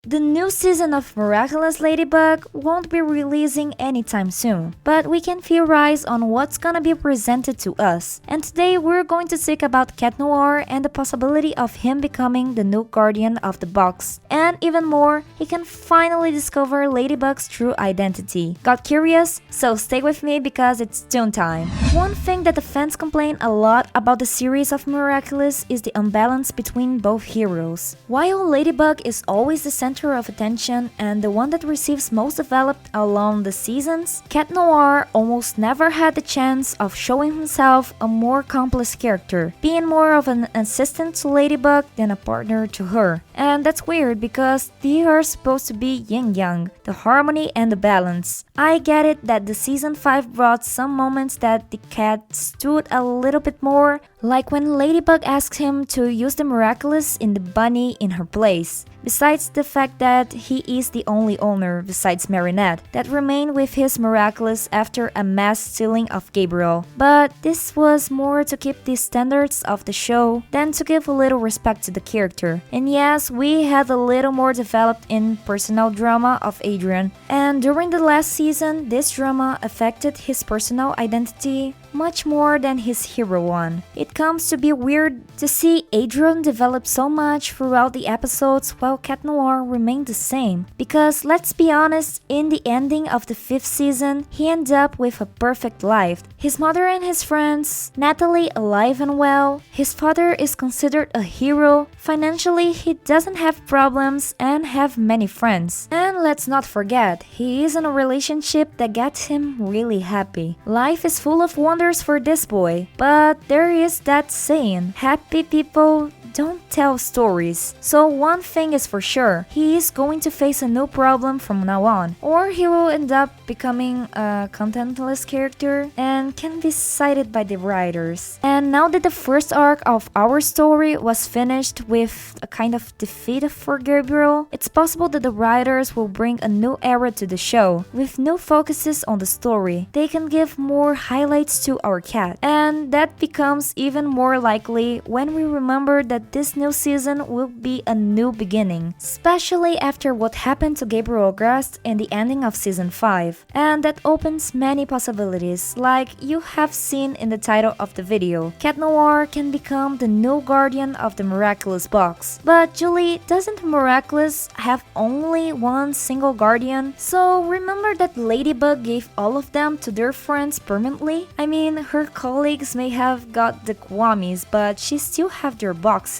The new season of Miraculous Ladybug won't be releasing anytime soon, but we can theorize on what's gonna be presented to us. And today we're going to speak about Cat Noir and the possibility of him becoming the new guardian of the box. And even more, he can finally discover Ladybug's true identity. Got curious? So stay with me because it's Toon time. One thing that the fans complain a lot about the series of Miraculous is the imbalance between both heroes. While Ladybug is always the center of attention and the one that receives most developed along the seasons, Cat Noir almost never had the chance of showing himself a more complex character, being more of an assistant to Ladybug than a partner to her. And that's weird because they are supposed to be yin-yang, the harmony and the balance. I get it that the season 5 brought some moments that the cat stood a little bit more, like when Ladybug asked him to use the Miraculous in the bunny in her place. Besides the fact that he is the only owner, besides Marinette, that remained with his Miraculous after a mass stealing of Gabriel. But this was more to keep the standards of the show than to give a little respect to the character. And yes, we had a little more developed in personal drama of Adrien, and during the last season, this drama affected his personal identity much more than his hero one. It comes to be weird to see Adrien develop so much throughout the episodes while Cat Noir remained the same. Because let's be honest, in the ending of the 5th season, he ended up with a perfect life. His mother and his friends, Natalie alive and well, his father is considered a hero, financially he doesn't have problems and have many friends. And let's not forget, he is in a relationship that gets him really happy. Life is full of wonders for this boy, but there is that saying, happy people don't tell stories. So one thing is for sure, he is going to face a new problem from now on, or he will end up becoming a contentless character and can be cited by the writers. And now that the first arc of our story was finished with a kind of defeat for Gabriel, it's possible that the writers will bring a new era to the show, with new focuses on the story. They can give more highlights to our cat, and that becomes even more likely when we remember that this new season will be a new beginning, especially after what happened to Gabriel Grast in the ending of season 5. And that opens many possibilities, like you have seen in the title of the video. Cat Noir can become the new guardian of the Miraculous box. But Julie, doesn't Miraculous have only one single guardian? So remember that Ladybug gave all of them to their friends permanently? I mean, her colleagues may have got the Kwamis, but she still have their boxes.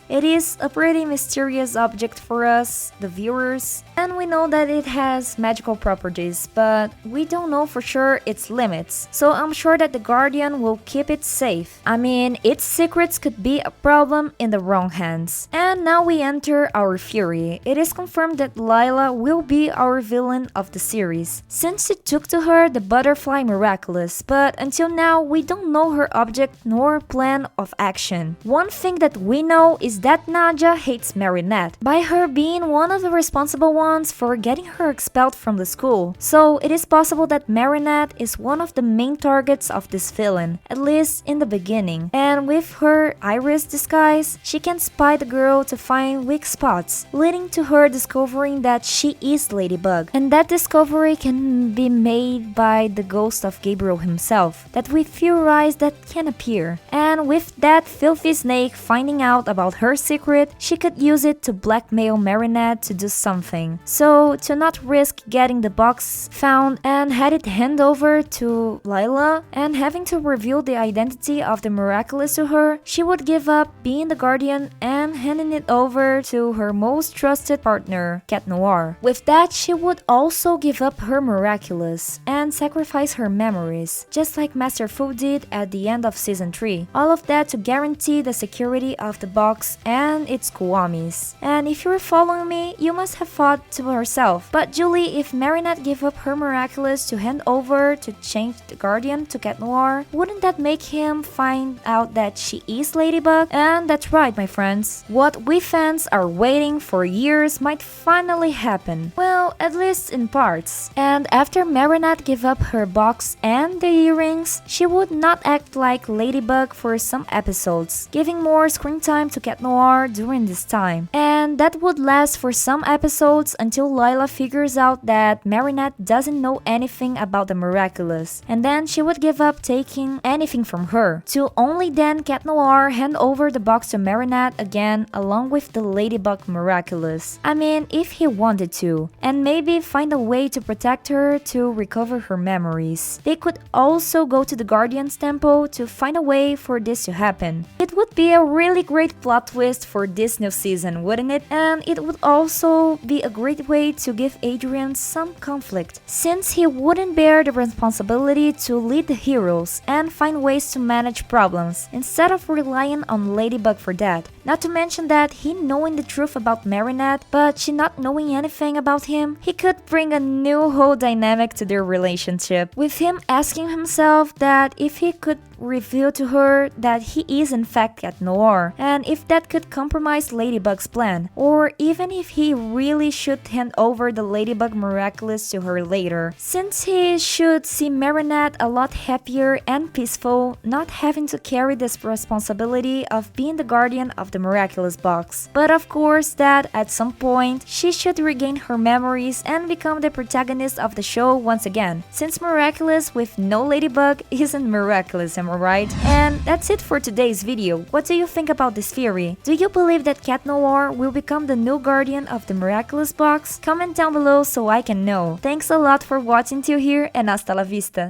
It is a pretty mysterious object for us, the viewers, and we know that it has magical properties, but we don't know for sure its limits, so I'm sure that the Guardian will keep it safe. I mean, its secrets could be a problem in the wrong hands. And now we enter our fury. It is confirmed that Lila will be our villain of the series, since it took to her the butterfly Miraculous, but until now we don't know her object nor plan of action. One thing that we know is that Nadja hates Marinette, by her being one of the responsible ones for getting her expelled from the school. So it is possible that Marinette is one of the main targets of this villain, at least in the beginning. And with her iris disguise, she can spy the girl to find weak spots, leading to her discovering that she is Ladybug. And that discovery can be made by the ghost of Gabriel himself, that we theorize that can appear. And with that filthy snake finding out about her secret, she could use it to blackmail Marinette to do something. So to not risk getting the box found and had it hand over to Lila and having to reveal the identity of the Miraculous to her, she would give up being the guardian and handing it over to her most trusted partner, Cat Noir. With that, she would also give up her Miraculous and sacrifice her memories, just like Master Fu did at the end of season 3. All of that to guarantee the security of the box and its Kwamis. And if you're following me, you must have thought to herself, but Julie, if Marinette gave up her Miraculous to hand over to change the Guardian to Cat Noir, wouldn't that make him find out that she is Ladybug? And that's right, my friends. What we fans are waiting for years might finally happen. Well, at least in parts. And after Marinette gave up her box and the earrings, she would not act like Ladybug for some episodes, giving more screen time time to Cat Noir during this time. And that would last for some episodes until Lila figures out that Marinette doesn't know anything about the Miraculous. And then she would give up taking anything from her, to only then Cat Noir hand over the box to Marinette again along with the Ladybug Miraculous. I mean, if he wanted to. And maybe find a way to protect her to recover her memories. They could also go to the Guardian's Temple to find a way for this to happen. It would be a really great plot twist for this new season, wouldn't it? And it would also be a great way to give Adrien some conflict, since he wouldn't bear the responsibility to lead the heroes and find ways to manage problems, instead of relying on Ladybug for that. Not to mention that he knowing the truth about Marinette, but she not knowing anything about him, he could bring a new whole dynamic to their relationship, with him asking himself that if he could reveal to her that he is in fact Cat Noir, and if that could compromise Ladybug's plan, or even if he really should hand over the Ladybug Miraculous to her later, since he should see Marinette a lot happier and peaceful, not having to carry this responsibility of being the guardian of the Miraculous box. But of course that at some point she should regain her memories and become the protagonist of the show once again, since Miraculous with no Ladybug isn't miraculous, am I right? And that's it for today's video. What do you think about this theory? Do you believe that Cat Noir will become the new guardian of the Miraculous box? Comment down below so I can know. Thanks a lot for watching till here, and hasta la vista!